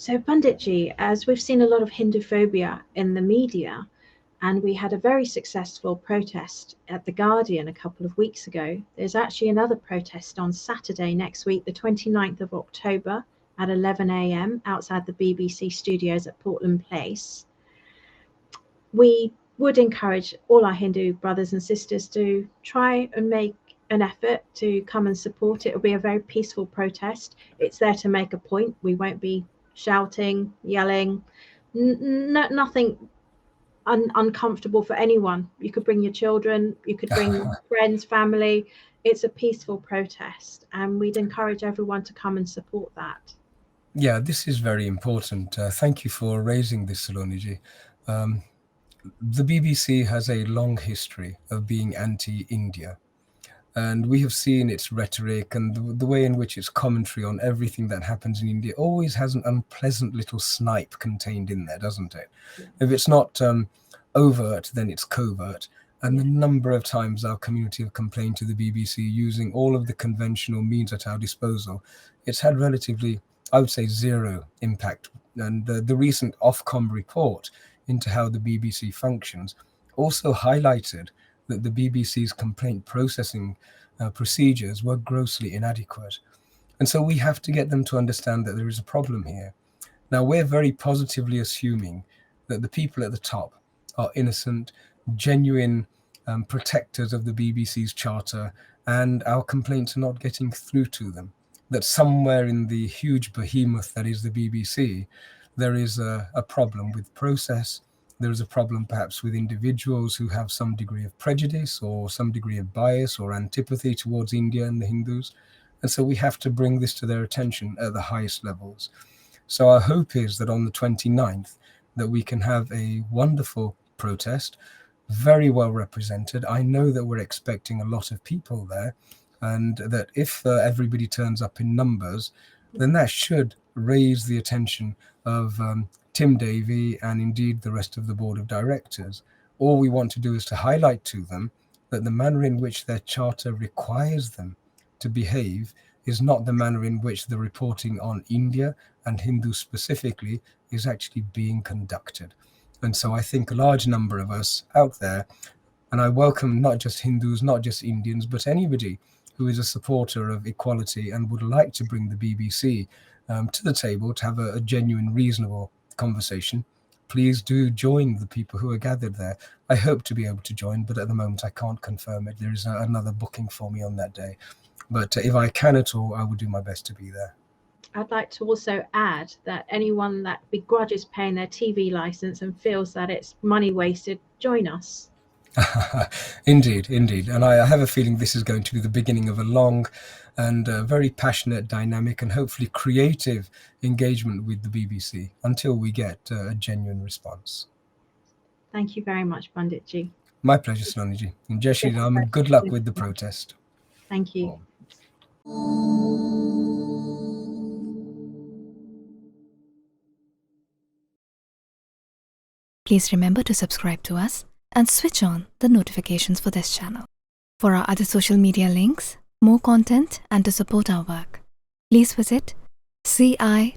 So Panditji, as we've seen a lot of Hinduphobia in the media, and we had a very successful protest at The Guardian a couple of weeks ago, there's actually another protest on Saturday next week, the 29th of October at 11 a.m. outside the BBC studios at Portland Place. We would encourage all our Hindu brothers and sisters to try and make an effort to come and support it. It'll be a very peaceful protest. It's there to make a point. We won't be shouting, yelling, nothing uncomfortable for anyone. You could bring your children, you could bring friends, family. It's a peaceful protest, and we'd encourage everyone to come and support that. Yeah, this is very important. Thank you for raising this, Saloni. The BBC has a long history of being anti-India. And we have seen its rhetoric and the way in which its commentary on everything that happens in India always has an unpleasant little snipe contained in there, doesn't it? Yeah. If it's not overt, then it's covert. And the number of times our community have complained to the BBC using all of the conventional means at our disposal, it's had relatively, I would say, zero impact. And the recent Ofcom report into how the BBC functions also highlighted that the BBC's complaint processing procedures were grossly inadequate. And so we have to get them to understand that there is a problem here. Now, we're very positively assuming that the people at the top are innocent, genuine protectors of the BBC's charter, and our complaints are not getting through to them. That somewhere in the huge behemoth that is the BBC, there is a problem with process. There is a problem perhaps with individuals who have some degree of prejudice or some degree of bias or antipathy towards India and the Hindus. And so we have to bring this to their attention at the highest levels. So our hope is that on the 29th, that we can have a wonderful protest, very well represented. I know that we're expecting a lot of people there, and that if everybody turns up in numbers, then that should raise the attention of Tim Davie and indeed the rest of the board of directors. All we want to do is to highlight to them that the manner in which their charter requires them to behave is not the manner in which the reporting on India and Hindus specifically is actually being conducted. And so I think a large number of us out there, and I welcome not just Hindus, not just Indians, but anybody who is a supporter of equality and would like to bring the BBC to the table to have a genuine, reasonable conversation, please do join the people who are gathered there. I hope to be able to join, but at the moment I can't confirm it. There is another booking for me on that day. But if I can at all, I will do my best to be there. I'd like to also add that anyone that begrudges paying their TV license and feels that it's money wasted, join us. Indeed. And I have a feeling this is going to be the beginning of a long and very passionate, dynamic, and hopefully creative engagement with the BBC until we get a genuine response. Thank you very much, Panditji. My pleasure, Saloni. And Jai Shri Ram, and good luck with the protest. Thank you. Please remember to subscribe to us and switch on the notifications for this channel. For our other social media links, more content, and to support our work, please visit citti.net.